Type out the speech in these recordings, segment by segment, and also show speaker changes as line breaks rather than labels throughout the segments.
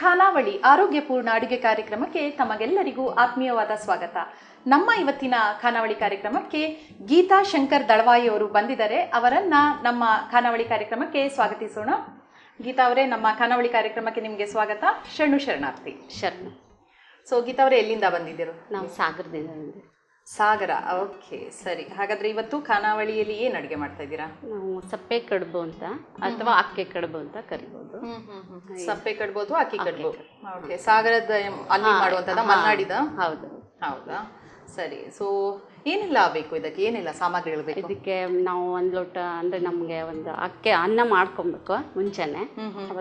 ಖಾನಾವಳಿ ಆರೋಗ್ಯಪೂರ್ಣ ಅಡುಗೆ ಕಾರ್ಯಕ್ರಮಕ್ಕೆ ತಮಗೆಲ್ಲರಿಗೂ ಆತ್ಮೀಯವಾದ ಸ್ವಾಗತ. ನಮ್ಮ ಇವತ್ತಿನ ಖಾನಾವಳಿ ಕಾರ್ಯಕ್ರಮಕ್ಕೆ ಗೀತಾ ಶಂಕರ್ ದಳವಾಯಿ ಅವರು ಬಂದಿದ್ದಾರೆ. ಅವರನ್ನ ನಮ್ಮ ಖಾನಾವಳಿ ಕಾರ್ಯಕ್ರಮಕ್ಕೆ ಸ್ವಾಗತಿಸೋಣ. ಗೀತಾ ಅವರೇ, ನಮ್ಮ ಖಾನಾವಳಿ ಕಾರ್ಯಕ್ರಮಕ್ಕೆ ನಿಮಗೆ ಸ್ವಾಗತ. ಶರಣಾರ್ಥಿ.
ಶರಣು.
ಸೊ ಗೀತಾ ಅವರೇ, ಎಲ್ಲಿಂದ ಬಂದಿದ್ದೀರು?
ನಾವು ಸಾಗರದಿಂದ.
ಸಾಗರ, ಓಕೆ, ಸರಿ. ಹಾಗಾದ್ರೆ ಇವತ್ತು ಖಾನಾವಳಿಯಲ್ಲಿ ಏನು ಅಡುಗೆ ಮಾಡ್ತಾ ಇದ್ದೀರಾ?
ನಾವು ಸಪ್ಪೆ ಕಡುಬು ಅಂತ ಅಥವಾ ಅಕ್ಕೆ ಕಡುಬು ಅಂತ ಕರಿಬಹುದು.
ಸಪ್ಪೆ ಕಡ್ಬೋದು, ಅಕ್ಕಿ ಕಡ್ಬೋದು. ಓಕೆ, ಸಾಗರದ ಅಲ್ಲಿ ಮಾಡುವಂತದ, ಮಲ್ನಾಡಿದ?
ಹೌದು.
ಹೌದಾ, ಸರಿ. ಸೊ ಏನೆಲ್ಲ ಬೇಕು ಇದಕ್ಕೆ? ಏನೆಲ್ಲ ಸಾಮಗ್ರಿಗಳು ಬೇಕು?
ಇದಕ್ಕೆ ನಾವು ಒಂದು ಲೋಟ ಅಂದ್ರೆ ನಮಗೆ ಒಂದು ಅಕ್ಕೆ ಅನ್ನ ಮಾಡ್ಕೊಬೇಕು ಮುಂಚೆನೆ.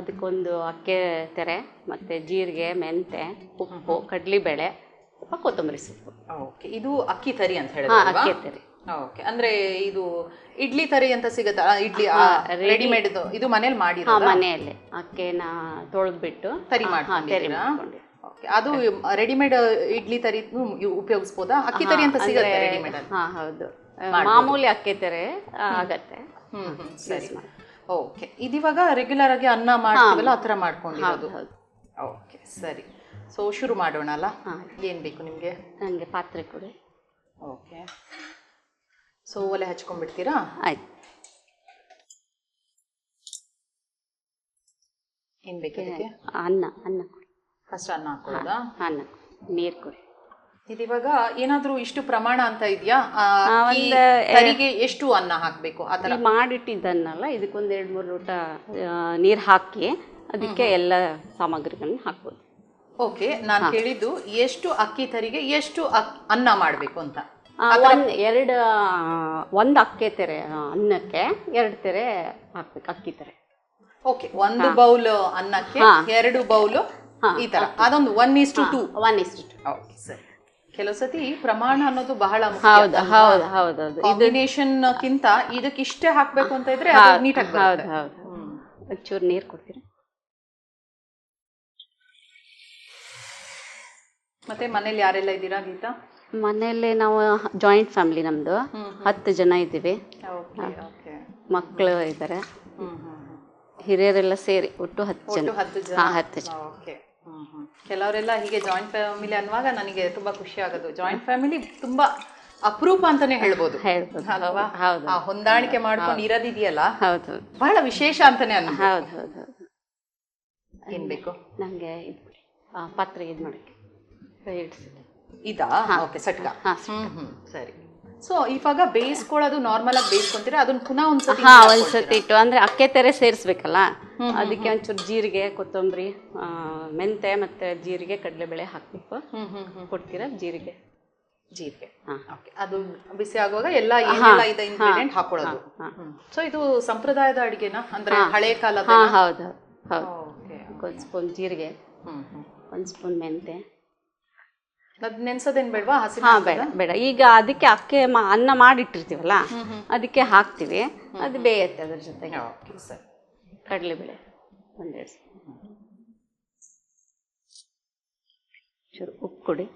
ಅದಕ್ಕೊಂದು ಅಕ್ಕೆ ತೆರೆ, ಮತ್ತೆ ಜೀರಿಗೆ, ಮೆಂತೆ, ಉಪ್ಪು, ಕಡ್ಲಿಬೇಳೆ, ಕೊತ್ತಂಬರಿ ಸೊಪ್ಪು.
ಓಕೆ, ಇದು ಅಕ್ಕಿ ತರಿ ಅಂತ ಹೇಳಿದ್ರೆ?
ಅಕ್ಕಿ ತರಿ.
ಓಕೆ, ಅಂದ್ರೆ ಇದು ಇಡ್ಲಿ ತರಿ ಅಂತ ಸಿಗುತ್ತಾ? ಇಡ್ಲಿ ರೆಡಿಮೇಡ್ ಇದು ಮನೇಲಿ ಮಾಡಿ?
ಮನೆಯಲ್ಲೇ ಅಕ್ಕೆನ ತೊಳೆದ್ಬಿಟ್ಟು
ತರಿ ಮಾಡ್ಕೊಂಡಿದ್ದೀರಾ? ಓಕೆ, ಅದು ರೆಡಿಮೇಡ್ ಇಡ್ಲಿ ತರಿ ಉಪಯೋಗಿಸಬಹುದಾ? ಅಕ್ಕಿ ತರಿ ಅಂತ ಸಿಗುತ್ತೆ ರೆಡಿಮೇಡ್?
ಹಾ, ಹೌದು. ಮಾಮೂಲಿ ಅಕ್ಕೆ ತೆರೆ ಆಗತ್ತೆ.
ಸರಿ, ಓಕೆ. ಇದಿವಾಗ ರೆಗ್ಯುಲರ್ ಆಗಿ ಅನ್ನ ಮಾಡ್ತೀವಲ್ಲ, ಆ ಥರ ಮಾಡ್ಕೊಂಡಿರೋದು? ಓಕೆ, ಸರಿ. ಸೊ ಶುರು ಮಾಡೋಣ ಅಲ್ಲ? ಏನು ಬೇಕು ನಿಮಗೆ?
ನನಗೆ ಪಾತ್ರೆ ಕೊಡಿ.
ಓಕೆ, ಸೊ ಒಲೆ ಹಚ್ಕೊಂಡ್ಬಿಡ್ತೀರಾ?
ಆಯ್ತು.
ಏನು ಬೇಕು ಇದಕ್ಕೆ?
ಅನ್ನ ಕೊಡಿ.
ಫಸ್ಟ್ ಅನ್ನ ಹಾಕೊಳ್ಳೋದಾ?
ಅನ್ನ, ನೀರು ಕೊಡಿ.
ಇದಿವಾಗ ಏನಾದರೂ ಇಷ್ಟು ಪ್ರಮಾಣ ಅಂತ ಇದೆಯಾ? ತರಿಗೆ ಎಷ್ಟು ಅನ್ನ ಹಾಕಬೇಕು ಆ ಥರ?
ಮಾಡಿಟ್ಟಿದ್ದನ್ನಲ್ಲ, ಇದಕ್ಕೊಂದು 2-3 ಲೋಟ ನೀರು ಹಾಕಿ ಅದಕ್ಕೆ ಎಲ್ಲ ಸಾಮಗ್ರಿಗಳನ್ನ ಹಾಕ್ಬೋದು.
ಓಕೆ, ನಾನು ಕೇಳಿದ್ದು ಎಷ್ಟು ಅಕ್ಕಿ ತರಿಗೆ ಎಷ್ಟು ಅನ್ನ ಮಾಡಬೇಕು ಅಂತ.
ಒಂದು ಅಕ್ಕೆ ತೆರೆ ಅನ್ನಕ್ಕೆ 2 ತೆರೆ ಹಾಕ್ಬೇಕು ಅಕ್ಕಿ ತೆರೆ.
ಓಕೆ, 1 ಬೌಲ್ ಅನ್ನಕ್ಕೆ 2 ಬೌಲ್ ಈ ತರ, ಅದೊಂದು 1:2.
1:2.
ಓಕೆ, ಸರಿ. ಕೆಲವು ಸತಿ ಪ್ರಮಾಣ ಅನ್ನೋದು ಬಹಳ
ಹೌದು ಹೌದು ಹೌದು.
ಕಾಂಬಿನೇಷನ್ ಕಿಂತ ಇದಕ್ಕೆ ಇಷ್ಟೇ ಹಾಕ್ಬೇಕು ಅಂತ ಇದ್ರೆ ನೀಟಾಗಿ ಬರುತ್ತೆ.
ಹೌದು ಹೌದು. ಒಂಚೂರು ನೀರು ಕೊಡ್ತೀರಾ?
ಮತ್ತೆ ಮನೇಲಿ ಯಾರೆಲ್ಲ ಇದ್ದೀರಾ ಗೀತಾ?
ಮನೆಯಲ್ಲಿ ನಾವು ಜಾಯಿಂಟ್ ಫ್ಯಾಮಿಲಿ, ನಮ್ದು 10 ಜನ ಇದ್ದೀವಿ. ಮಕ್ಕಳು ಇದ್ದಾರೆ, ಹಿರಿಯರೆಲ್ಲ ಸೇರಿ ಒಟ್ಟು 10 ಜನ. 10 ಜನ.
ಓಕೆ. ಕೆಲವರೆಲ್ಲ ಹೀಗೆ ಜಾಯಿಂಟ್ ಫ್ಯಾಮಿಲಿ ಅನ್ನುವಾಗ ನನಗೆ ತುಂಬಾ ಖುಷಿ ಆಗೋದು. ಜಾಯಿಂಟ್ ಫ್ಯಾಮಿಲಿ ತುಂಬಾ ಅಪರೂಪ ಅಂತಾನೆ ಹೇಳ್ಬೋದು ಅಲ್ವಾ? ಆ ಹೊಂದಾಣಿಕೆ ಮಾಡ್ಕೊಂಡು ಇರೋದಿದೆಯಲ್ಲ, ಹೌದು, ಬಹಳ ವಿಶೇಷ ಅಂತಾನೆ ಅನ್ನೋದು.
ಹೌದು ಹೌದು.
ಏನ್ ಬೇಕು?
ನಂಗೆ ಪಾತ್ರೆ ಇದು ಮಾಡಕ್ಕೆ
ಇದಾ? ಓಕೆ, ಸಟ್ಕ. ಸರಿ. ಸೊ ಇವಾಗ ಬೇಯಿಸ್ಕೊಳ್ಳೋದು ನಾರ್ಮಲ್ ಆಗಿ ಬೇಯಿಸ್ಕೊಂತೀರಾ? ಅದನ್ನ ಪುನಃ
ಒಂದ್ಸತಿ ಇಟ್ಟು ಅಂದ್ರೆ ಅಕ್ಕೆ ತೆರೆ ಸೇರಿಸ್ಬೇಕಲ್ಲ, ಅದಕ್ಕೆ ಒಂಚೂರು ಜೀರಿಗೆ, ಕೊತ್ತಂಬರಿ, ಮೆಂತೆ ಮತ್ತೆ ಜೀರಿಗೆ, ಕಡಲೆಬೇಳೆ ಹಾಕ್ಬೇಕು. ಕೊಡ್ತೀರಾ? ಜೀರಿಗೆ.
ಓಕೆ, ಅದು ಬಿಸಿ ಆಗುವಾಗ ಎಲ್ಲ ಏನೆಲ್ಲ ಇದೆ ಇಂಗ್ರೀಡಿಯೆಂಟ್ ಹಾಕೊಳ್ಳೋದು. ಸೊ ಇದು ಸಂಪ್ರದಾಯದ ಅಡಿಗೆನಾ? ಅಂದ್ರೆ ಹಳೆ ಕಾಲದ?
ಹೌದು ಹೌದು. ಒಂದು ಸ್ಪೂನ್ ಜೀರಿಗೆ, 1 ಸ್ಪೂನ್ ಮೆಂತೆ.
ನೆನ್ಸೋದೇನ್ ಬೇಡವಾ?
ಬೇಡ ಬೇಡ. ಈಗ ಅದಕ್ಕೆ ಅಕ್ಕೆ ಅನ್ನ ಮಾಡಿಟ್ಟಿರ್ತೀವಲ್ಲ, ಅದಕ್ಕೆ ಹಾಕ್ತಿವಿ, ಅದು ಬೇಯತ್ತೆ ಅದ್ರ ಜೊತೆಗೆ. ಕಡಲೆಬೇಳೆ 1-2 ಸ್ಪೂನ್. ಚೂರು ಉಪ್ಪು ಕೊಡಿ.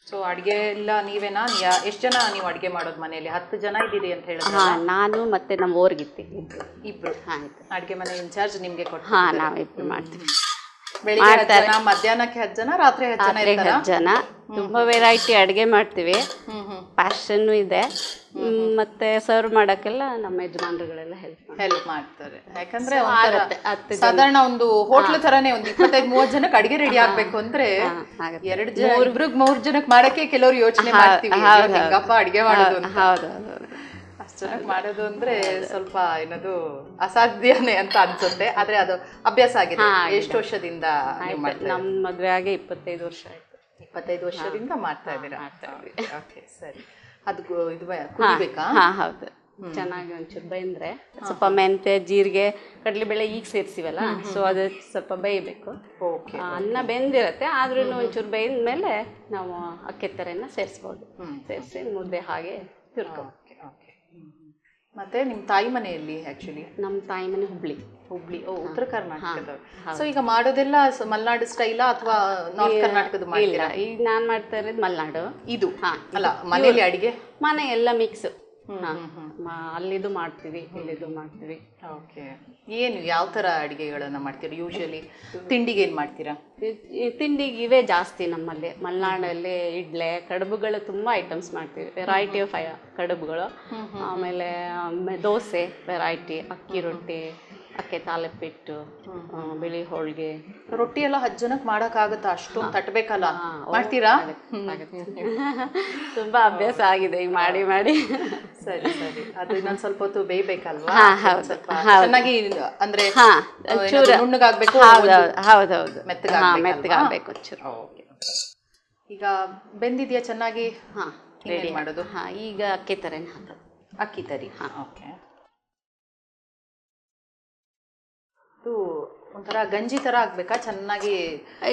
ಸೊ ಅಡ್ಗೆ ಎಲ್ಲ ನೀವೇನಾ? ಎಷ್ಟು ಜನ ನೀವು ಅಡ್ಗೆ ಮಾಡೋದು ಮನೆಯಲ್ಲಿ? 10 ಜನ ಇದ್ದೀರಿ ಅಂತ ಹೇಳಿದ್ರೆ?
ನಾನು ಮತ್ತೆ ನಮ್ಮ ಓರ್ಗಿರ್ತೀವಿ
ಇಬ್ರು. ಅಡ್ಗೆ ಮನೆ ಇನ್ಚಾರ್ಜ್ ನಿಮ್ಗೆ ಕೊಟ್ಟು?
ನಾವಿಬ್ರು ಮಾಡ್ತೀವಿ.
ಬೆಳಿಗ್ಗೆ 10 ಜನ, ಮಧ್ಯಾಹ್ನಕ್ಕೆ 10 ಜನ, ರಾತ್ರಿ 10
ಜನ. ತುಂಬಾ ವೆರೈಟಿ ಅಡ್ಗೆ ಮಾಡ್ತೀವಿ. ಪ್ಯಾಷನ್ ಇದೆ. ಮತ್ತೆ ಸರ್ವ್ ಮಾಡಕ್ಕೆಲ್ಲ ನಮ್ಮ ಯಜಮಾನ್ರುಗಳೆಲ್ಲ ಹೆಲ್ಪ್ ಮಾಡ್ತಾರೆ.
ಯಾಕಂದ್ರೆ ಸಾಧಾರಣ ಒಂದು ಹೋಟ್ಲು ತರಾನೇ ಒಂದು 25-30 ಜನಕ್ಕೆ ಅಡಿಗೆ ರೆಡಿ ಆಗ್ಬೇಕು ಅಂದ್ರೆ 2-3 ಜನಕ್ಕೆ ಮಾಡಕ್ಕೆ ಕೆಲವರು ಯೋಚನೆ ಮಾಡ್ತೀವಿ, ಹೆಂಗಪ್ಪ ಅಡಿಗೆ ಮಾಡೋದು ಅಂತ. ಅಷ್ಟು ಜನಕ್ಕೆ ಮಾಡೋದು ಅಂದ್ರೆ ಸ್ವಲ್ಪ ಏನದು ಅಸಾಧ್ಯನೇ ಅಂತ ಅನ್ಸುತ್ತೆ. ಆದ್ರೆ ಅದು ಅಭ್ಯಾಸ ಆಗಿದೆ. ಎಷ್ಟು ವರ್ಷದಿಂದ
ನಮ್ಮ ಮದ್ವೆ ಆಗಿ 25 ವರ್ಷ ಆಯ್ತು.
25 ವರ್ಷದಿಂದ ಮಾಡ್ತಾ ಇದ್ದೀರಾ? ಓಕೆ, ಸರಿ. ಅದು ಇದು ಕುದಿಬೇಕಾ?
ಹೌದು. ಚೆನ್ನಾಗಿ ಒಂಚೂರು ಬೇಯ್ದ್ರೆ ಸ್ವಲ್ಪ ಮೆಂತೆ, ಜೀರಿಗೆ, ಕಡಲೆಬೇಳೆ ಈಗ ಸೇರಿಸಿವಲ್ಲ, ಸೊ ಅದು ಸ್ವಲ್ಪ ಬೇಯಬೇಕು. ಅನ್ನ ಬೆಂದಿರತ್ತೆ, ಆದ್ರೂ ಒಂಚೂರು ಬೇಯ್ದ್ಮೇಲೆ ನಾವು ಅಕ್ಕೆ ತೆರೆನ ಸೇರಿಸ್ಬೋದು. ಸೇರಿಸಿ ಮುದ್ದೆ ಹಾಗೆ ತಿರ್ಕೊ.
ಮತ್ತೆ ನಿಮ್ಮ ತಾಯಿ ಮನೆಯಲ್ಲಿ? ಆಕ್ಚುಲಿ ನಮ್ಮ
ತಾಯಿ ಮನೆ ಹುಬ್ಳಿ.
ಉತ್ತರ ಕರ್ನಾಟಕದವ್ರು. ಸೊ ಈಗ ಮಾಡೋದೆಲ್ಲ ಮಲೆನಾಡು ಸ್ಟೈಲಾ ಅಥವಾ ನಾರ್ತ್ ಕರ್ನಾಟಕದ?
ಇಲ್ಲ, ಈಗ ನಾನು ಮಾಡ್ತಾ ಇರೋದು ಮಲೆನಾಡು.
ಇದು ಅಲ್ಲ ಮನೆಯಲ್ಲಿ ಅಡಿಗೆ?
ಮನೆ ಎಲ್ಲ ಮಿಕ್ಸ್. ಅಲ್ಲಿದು ಮಾಡ್ತೀವಿ, ಇಲ್ಲಿದು ಮಾಡ್ತೀವಿ.
ಓಕೆ. ಏನು ಯಾವ ಥರ ಅಡುಗೆಗಳನ್ನ ಮಾಡ್ತೀರಾ ಯೂಶಲಿ? ತಿಂಡಿಗೆ ಏನು ಮಾಡ್ತೀರಾ?
ತಿಂಡಿಗೆ ಇವೇ ಜಾಸ್ತಿ ನಮ್ಮಲ್ಲಿ. ಮಲೆನಾಡಲ್ಲಿ ಇಡ್ಲೆ, ಕಡುಬುಗಳು ತುಂಬ ಐಟಮ್ಸ್ ಮಾಡ್ತೀವಿ, ವೆರೈಟಿ ಆಫ್ ಕಡುಬುಗಳು. ಆಮೇಲೆ ದೋಸೆ ವೆರೈಟಿ, ಅಕ್ಕಿ ರೊಟ್ಟಿ, ಅಕ್ಕೆ ತಾಲೆಪಿಟ್ಟು, ಬಿಳಿ ಹೋಳಿಗೆ.
ರೊಟ್ಟಿ ಎಲ್ಲ 10 ಜನಕ್ಕೆ ಮಾಡೋಕ್ಕಾಗುತ್ತಾ? ಅಷ್ಟೊಂದು ತಟ್ಟಬೇಕಲ್ಲ, ಮಾಡ್ತೀರಾ?
ತುಂಬ ಅಭ್ಯಾಸ ಆಗಿದೆ ಈಗ ಮಾಡಿ ಮಾಡಿ.
ಸರಿ ಸರಿ. ಅದು ಇನ್ನೊಂದು ಸ್ವಲ್ಪ ಹೊತ್ತು ಬೇಯಬೇಕಲ್ವಾ? ಚೆನ್ನಾಗಿ ಅಂದ್ರೆ ನುಣ್ಣಗಾಗಬೇಕು.
ಹೌದೌದು, ಮೆತ್ತಗಾಗಬೇಕು ಚೂರು.
ಈಗ ಬೆಂದಿದೆಯಾ ಚೆನ್ನಾಗಿ?
ರೆಡಿ ಮಾಡೋದು. ಈಗ ಅಕ್ಕಿ ತರನೇ ಹಾಕೋದು.
ಅಕ್ಕಿ ತರಿ. ಓಕೆ. ಇದು ಒಂಥರ ಗಂಜಿ ಥರ ಆಗಬೇಕಾ? ಚೆನ್ನಾಗಿ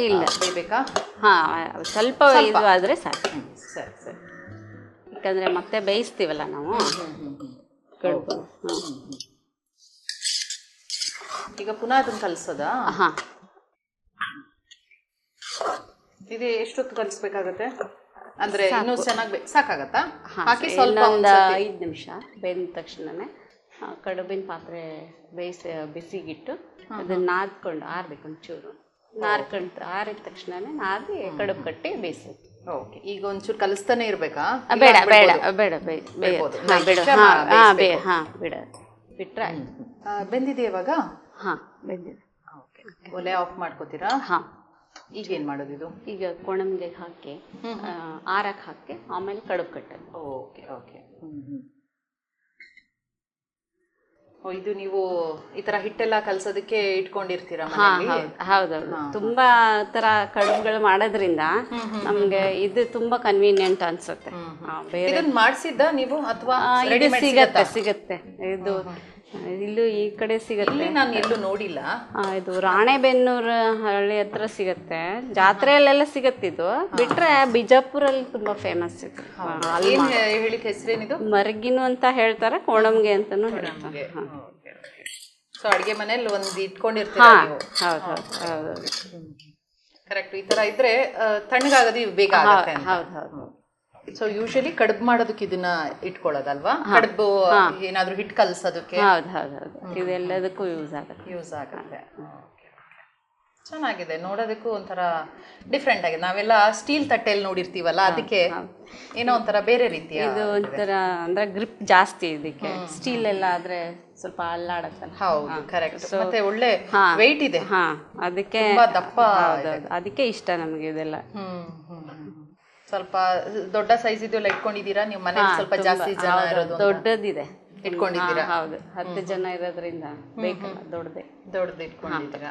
ಇಲ್ಲ
ಬೇಯಬೇಕಾ?
ಸ್ವಲ್ಪ ಇದು ಆದರೆ ಸಾಕು.
ಸರಿ ಸರಿ.
ಯಾಕಂದರೆ ಮತ್ತೆ ಬೇಯಿಸ್ತೀವಲ್ಲ ನಾವು ಕಡುಬು.
ಈಗ ಪುನಃ ಅದನ್ನು ಕಲಿಸೋದಾ? ಇದು ಎಷ್ಟೊತ್ತು ಕಲಿಸ್ಬೇಕಾಗತ್ತೆ? ಅಂದರೆ ಇನ್ನೂ ಚೆನ್ನಾಗಿ ಸಾಕಾಗತ್ತಾ? ಹಾಕಿ ಸ್ವಲ್ಪ
ಒಂದು 5 ನಿಮಿಷ ಬೆಂದ ತಕ್ಷಣನೇ ಕಡುಬಿನ ಪಾತ್ರೆ ಬಿಸಿಗಿಟ್ಟು ಅದನ್ನ ನಾದ್ಕೊಂಡು ಆರ್ಬೇಕು ಒಂಚೂರು. ಆರಿದ ತಕ್ಷಣನೇ ನಾದಿ ಕಡುಬು ಕಟ್ಟಿ ಬೇಯಿಸೋದು.
ಓಕೆ. ಈಗ ಒಂಚೂರು ಕಲಿಸ್ತಾನೆ ಇರಬೇಕಾ?
ಬೇಡ ಬೇಡ ಬೇಡ ಬೇಡ ಬಿಟ್ರೆ
ಬೆಂದಿದೆ ಇವಾಗ?
ಬೆಂದಿದೆ.
ಓಕೆ. ಒಲೆ ಆಫ್ ಮಾಡ್ಕೋತೀರಾ? ಈಗ ಏನು ಮಾಡೋದು ಇದು? ಈಗ
ಕೊಣಂಗೆ ಹಾಕಿ ಆರಕ್ಕೆ ಹಾಕಿ ಆಮೇಲೆ ಕಡುಬು ಕಟ್ಟೋದು.
Okay okay. ಇದು ನೀವು ಈ ತರ ಹಿಟ್ಟೆಲ್ಲ ಕಲ್ಸೋದಕ್ಕೆ ಇಟ್ಕೊಂಡಿರ್ತೀರಾ ಮನೆಯಲ್ಲಿ?
ಹೌದೌದು. ತುಂಬಾ ತರ ಕಡುಬುಗಳು ಮಾಡೋದ್ರಿಂದ ನಮ್ಗೆ ಇದು ತುಂಬಾ ಕನ್ವೀನಿಯಂಟ್ ಅನ್ಸುತ್ತೆ.
ಬೇರೆ ಮಾಡಿಸಿದ್ದ ನೀವು ಅಥವಾ
ಸಿಗತ್ತೆ ಇದು ಇಲ್ಲೂ ಈ ಕಡೆ ಸಿಗತ್ತೆ.
ನಾನು ಎಲ್ಲೂ ನೋಡಿಲ್ಲ.
ಇದು ರಾಣೆಬೆನ್ನೂರು ಹಳ್ಳಿ ಹತ್ರ ಸಿಗತ್ತೆ, ಜಾತ್ರೆಯಲ್ಲೆಲ್ಲ ಸಿಗತ್ತಿದ್ದು. ಬಿಟ್ರೆ ಬಿಜಾಪುರಲ್ಲಿ ತುಂಬಾ ಫೇಮಸ್ ಇದು.
ಹೇಳಿಕ್ಕೆ ಹೆಸರೇನಿದು?
ಮರ್ಗಿನು ಅಂತ ಹೇಳ್ತಾರೆ, ಕೋಣಂಗೆ ಅಂತಾನು ಹೇಳ್ತಾರೆ.
ಸೊ ಅಡುಗೆ ಮನೇಲಿ ಒಂದು ಇಟ್ಕೊಂಡಿರ್ತೀರಾ ನೀವು?
ಹೌದು.
ಕರೆಕ್ಟ್. ಈ ತರ ಇದ್ರೆ ತಣ್ಣಗಾಗೋದು ಬೇಗ ಆಗುತ್ತೆ.
ಹೌದು.
ಸೊ ಯೂಶಲಿ ಕಡುಬು ಮಾಡೋದಕ್ಕೆ ಇದನ್ನ ಇಟ್ಕೊಳ್ಳೋದಲ್ವಾ? ಕಡುಬು ಏನಾದ್ರೂ ಹಿಟ್ಟು ಕಲ್ಸೋದಕ್ಕೆ?
ಹೌದು. ಇದೆಲ್ಲದಕ್ಕೂ ಯೂಸ್ ಆಗುತ್ತೆ.
ಚೆನ್ನಾಗಿದೆ, ನೋಡೋದಕ್ಕೂ ಒಂಥರ ಡಿಫ್ರೆಂಟ್ ಆಗಿದೆ. ನಾವೆಲ್ಲ ಸ್ಟೀಲ್ ತಟ್ಟೆಯಲ್ಲಿ ನೋಡಿರ್ತೀವಲ್ಲ, ಅದಕ್ಕೆ ಏನೋ ಒಂಥರ ಬೇರೆ ರೀತಿಯ
ಇದು ಒಂಥರ ಅಂದ್ರೆ ಗ್ರಿಪ್ ಜಾಸ್ತಿ ಇದಕ್ಕೆ. ಸ್ಟೀಲ್ ಎಲ್ಲ ಆದ್ರೆ ಸ್ವಲ್ಪ ಅಲ್ಲಾಡತ್ತಲ್ಲ.
ಹೌದು, ಕರೆಕ್ಟ್. ಮತ್ತೆ ಒಳ್ಳೆ ವೆಯ್ಟ್ ಇದೆ.
ಅದಕ್ಕೆ
ದಪ್ಪ.
ಅದಕ್ಕೆ ಇಷ್ಟ ನಮಗೆ ಇದೆಲ್ಲ.
ಸ್ವಲ್ಪ ದೊಡ್ಡ ಸೈಜ್ ಇದೆಲ್ಲ ಇಟ್ಕೊಂಡಿದ್ದೀರಾ ನೀವು ಮನೇಲಿ? ಸ್ವಲ್ಪ ಜಾಸ್ತಿ ಜನ ಇರೋದು
ದೊಡ್ಡದಿದೆ
ಇಟ್ಕೊಂಡಿದ್ದೀರಾ?
ಹೌದು, 10 ಜನ ಇರೋದ್ರಿಂದ ಬೇಕಲ್ಲ
ದೊಡ್ಡದು ಇಟ್ಕೊಂಡಿದ್ದೀರಾ.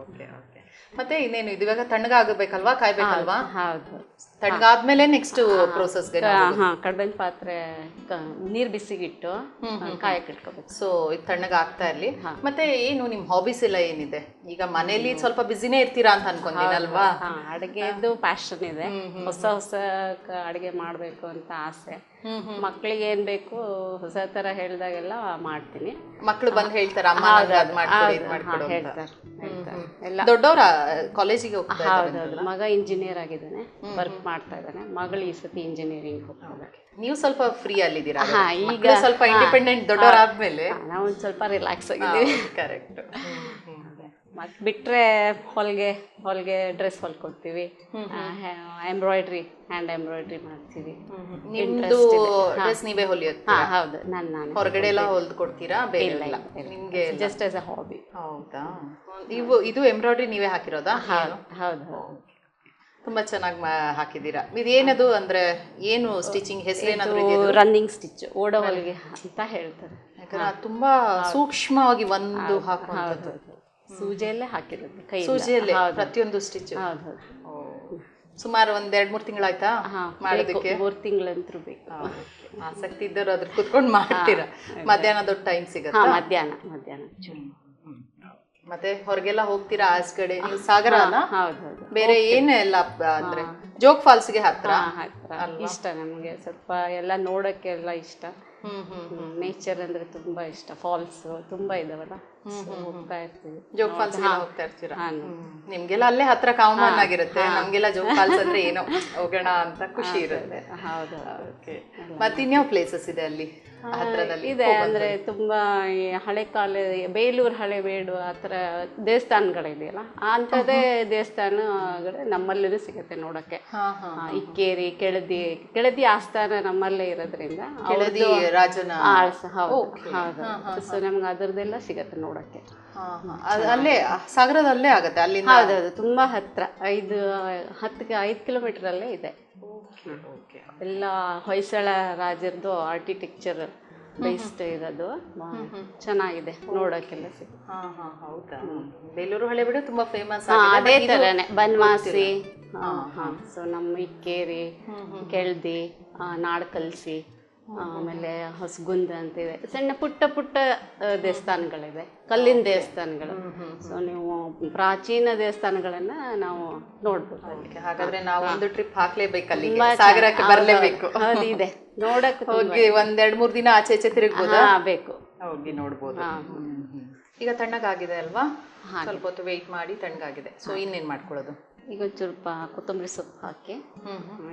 Okay okay. ಮತ್ತೆ ಇನ್ನೇನು ಇದು ಇವಾಗ ತಣ್ಣಗಾಗಬೇಕಲ್ವಾ, ಕಾಯ್ಬೇಕಲ್ವಾ?
ಹೌದು.
ತಣ್ಣಗಾದ್ಮೇಲೆ ನೆಕ್ಸ್ಟ್ ಪ್ರೋಸೆಸ್ಗೆ
ಕಡ್ಬೇನ್ ಪಾತ್ರೆ ನೀರ್ ಬಿಸಿಗಿಟ್ಟು ಕಾಯಕ್ಕೆ ಇಟ್ಕೋಬೇಕು.
ಸೊ ಇದು ತಣ್ಣಗಾಗ್ತಾ ಇರ್ಲಿ. ಮತ್ತೆ ಏನು ನಿಮ್ ಹಾಬೀಸ್ ಎಲ್ಲ ಏನಿದೆ? ಈಗ ಮನೇಲಿ ಸ್ವಲ್ಪ ಬಿಸಿನೇ ಇರ್ತೀರಾ ಅಂತ ಅನ್ಕೊಂತೀನಲ್ವಾ?
ಅಡುಗೆದು ಪ್ಯಾಷನ್ ಇದೆ, ಹೊಸ ಅಡುಗೆ ಮಾಡ್ಬೇಕು ಅಂತ ಆಸೆ. ಮಕ್ಳಿಗೆ ಏನ್ ಬೇಕು ಹೊಸ ತರ ಹೇಳಿದಾಗೆಲ್ಲ ಮಾಡ್ತೀನಿ.
ಮಕ್ಳು ಬಂದು ಹೇಳ್ತಾರ ಅಮ್ಮ
ಹೇಳ್ತಾರೆ.
ದೊಡ್ಡವ್ರ ಕಾಲೇಜಿಗೆ ಹೋಗ್ತಾರೆ?
ಹೌದೌದು. ಮಗ ಇಂಜಿನಿಯರ್ ಆಗಿದ್ದಾನೆ, ವರ್ಕ್ ಮಾಡ್ತಾ ಇದ್ದಾನೆ. ಮಗಳು ಈ ಸತಿ ಇಂಜಿನಿಯರಿಂಗ್ ಹೋಗ್ತಾರೆ.
ನೀವು ಸ್ವಲ್ಪ ಫ್ರೀ ಅಲ್ಲಿದ್ದೀರಾ ಈಗ? ಸ್ವಲ್ಪ ಇಂಡಿಪೆಂಡೆಂಟ್ ದೊಡ್ಡವರಾದ್ಮೇಲೆ
ನಾವು ಒಂದು ಸ್ವಲ್ಪ ರಿಲ್ಯಾಕ್ಸ್ ಆಗಿದ್ದೀವಿ.
ಕರೆಕ್ಟ್.
ಮತ್ತೆ ಬಿಟ್ರೆ ಹೊಲಿಗೆ ಡ್ರೆಸ್ ಹೊಲ್ಕೊಡ್ತೀವಿ, ಎಂಬ್ರಾಯ್ಡ್ರಿ, ಹ್ಯಾಂಡ್ ಎಂಬ್ರಾಯ್ಡ್ರಿ ಮಾಡ್ತೀವಿ.
ನಿಮ್ದು ಡ್ರೆಸ್ ನೀವೇ ಹೊಲಿಯೋದು?
ಹೌದು, ನಾನು
ಹೊರಗಡೆ ಎಲ್ಲ ಹೊಲ್ದು ಕೊಡ್ತೀರಾ? ಬೇರೆ ನಿಮ್ಗೆ
ಜಸ್ಟ್ ಆಸ್ ಅ ಹಾಬಿ.
ಹೌದಾ? ಇದು ಎಂಬ್ರಾಯ್ಡ್ರಿ ನೀವೇ ಹಾಕಿರೋದಾ?
ಹೌದು.
ತುಂಬಾ ಚೆನ್ನಾಗಿ ಹಾಕಿದ್ದೀರಾ. ಇದೇನದು ಅಂದ್ರೆ ಏನು ಸ್ಟಿಚಿಂಗ್ ಹೆಸರೇನಾದ್ರು?
ರನ್ನಿಂಗ್ ಸ್ಟಿಚ್, ಓಡೋ ಹೊಲಿಗೆ ಅಂತ ಹೇಳ್ತಾರೆ.
ಯಾಕಂದ್ರೆ ತುಂಬಾ ಸೂಕ್ಷ್ಮವಾಗಿ ಒಂದು ಹಾಕುವಂಥದ್ದು.
ಸೂಜಿಯಲ್ಲೇ ಹಾಕಿರೋದು, ಕೈ
ಸೂಜಿಯಲ್ಲೇ ಪ್ರತಿಯೊಂದು ಸ್ಟಿಚ್. ಸುಮಾರು 1-2-3 ತಿಂಗಳಾಯ್ತಾ ಮಾಡೋದಕ್ಕೆ?
3 ತಿಂಗಳಂತೂ ಬೇಕು.
ಆಸಕ್ತಿ ಇದ್ದವರು ಅದ್ರ ಕುತ್ಕೊಂಡು ಮಾಡ್ತೀರಾ? ಮಧ್ಯಾಹ್ನ ದೊಡ್ಡ ಟೈಮ್ ಸಿಗುತ್ತೆ?
ಮಧ್ಯಾಹ್ನ.
ಮತ್ತೆ ಹೊರಗೆಲ್ಲ ಹೋಗ್ತೀರಾ? ಆಸ್ ಕಡೆ ನೀವು ಸಾಗರ ಅಲ್ಲ?
ಹೌದು.
ಬೇರೆ ಏನೆಲ್ಲ ಅಂದ್ರೆ ಜೋಗ್ ಫಾಲ್ಸ್ಗೆ ಹತ್ರ.
ಇಷ್ಟ ನಮಗೆ, ಸ್ವಲ್ಪ ಎಲ್ಲ ನೋಡೋಕ್ಕೆಲ್ಲ ಇಷ್ಟ. ನೇಚರ್ ಅಂದ್ರೆ ತುಂಬಾ ಇಷ್ಟ. ಫಾಲ್ಸ್ ತುಂಬಾ ಇದಾವಲ್ಲ, ಹೋಗ್ತಾ ಇರ್ತೀವಿ.
ಜೋಗ್ ಫಾಲ್ಸ್ ಹೋಗ್ತಾ ಇರ್ತೀರಾ? ನಿಮ್ಗೆಲ್ಲ ಅಲ್ಲೇ ಹತ್ರ ಕಾಮನ್ ಆಗಿರುತ್ತೆ, ನಮ್ಗೆಲ್ಲ ಜೋಗ್ ಫಾಲ್ಸ್ ಅಂದ್ರೆ ಏನೋ ಹೋಗೋಣ ಅಂತ ಖುಷಿ ಇರುತ್ತೆ.
ಹೌದು.
ಮತ್ತೆ ಇನ್ಯಾವ ಪ್ಲೇಸಸ್ ಇದೆ ಅಲ್ಲಿ ಹತ್ರದಲ್ಲಿ?
ಇದೆ ಅಂದ್ರೆ ತುಂಬಾ ಈ ಹಳೆ ಕಾಲ ಬೇಲೂರು ಹಳೆಬೇಡು ಆ ಥರ ದೇವಸ್ಥಾನಗಳಿದೆಯಲ್ಲ, ಅಂಥದ್ದೇ ದೇವಸ್ಥಾನಗಳು ನಮ್ಮಲ್ಲೂ ಸಿಗುತ್ತೆ ನೋಡೋಕ್ಕೆ. ಇಕ್ಕೇರಿ, ಕೆಳದಿ ಆಸ್ಥಾನ ನಮ್ಮಲ್ಲೇ ಇರೋದ್ರಿಂದ
ರಾಜನ.
ಹೌದು. ಸೊ ನಮ್ಗೆ ಅದರದ್ದೆಲ್ಲ ಸಿಗತ್ತೆ ನೋಡಕ್ಕೆ.
ಅಲ್ಲೇ ಸಾಗರದಲ್ಲೇ ಆಗತ್ತೆ ಅಲ್ಲಿಂದ?
ಹೌದೌದು, ತುಂಬಾ ಹತ್ರ. 5 ಕಿಲೋಮೀಟರ್ ಅಲ್ಲೇ ಇದೆ. ಎಲ್ಲ ಹೊಯ್ಸಳ ರಾಜರದು ಆರ್ಕಿಟೆಕ್ಚರ್ ಬೇಸ್ಡ್ ಇರೋದು, ಚೆನ್ನಾಗಿದೆ ನೋಡೋಕ್ಕೆಲ್ಲ ಸಿಗುತ್ತೆ.
ಹೌದಾ? ಬೇಲೂರು ಹಳೆಬೀಡು ತುಂಬಾ ಫೇಮಸ್.
ಅದೇ ಥರನೇ ಬನವಾಸಿ. ಸೊ ನಮ್ಮ ಇಕ್ಕೇರಿ, ಕೆಳದಿ, ನಾಡಕಲ್ಸಿ, ಆಮೇಲೆ ಹೊಸಗುಂದ ಅಂತಿದೆ. ಸಣ್ಣ ಪುಟ್ಟ ದೇವಸ್ಥಾನಗಳಿದೆ, ಕಲ್ಲಿನ ದೇವಸ್ಥಾನಗಳು. ಸೊ ನೀವು ಪ್ರಾಚೀನ ದೇವಸ್ಥಾನಗಳನ್ನ ನಾವು ನೋಡ್ಬೋದು.
ಹಾಗಾದ್ರೆ ನಾವು ಒಂದು ಟ್ರಿಪ್ ಹಾಕ್ಲೇಬೇಕು, ಸಾಗರಕ್ಕೆ ಬರಲೇಬೇಕು.
ಇದೆ ನೋಡಕ್ಕೆ,
ಹೋಗಿ 1-2-3 ದಿನ ಆಚೆ ಈಚೆ ತಿರುಗಬಹುದು.
ಬೇಕು,
ಹೋಗಿ ನೋಡ್ಬೋದು. ಈಗ ತಣ್ಣಗಾಗಿದೆ ಅಲ್ವಾ? ಸ್ವಲ್ಪ ಹೊತ್ತು ವೆಯ್ಟ್ ಮಾಡಿ ತಣ್ಣಗಾಗಿದೆ. ಸೊ ಇನ್ನೇನ್ ಮಾಡ್ಕೊಳ್ಳೋದು?
ಈಗ ಒಂಚೂರು ಕೊತ್ತಂಬರಿ ಸೊಪ್ಪು ಹಾಕಿ,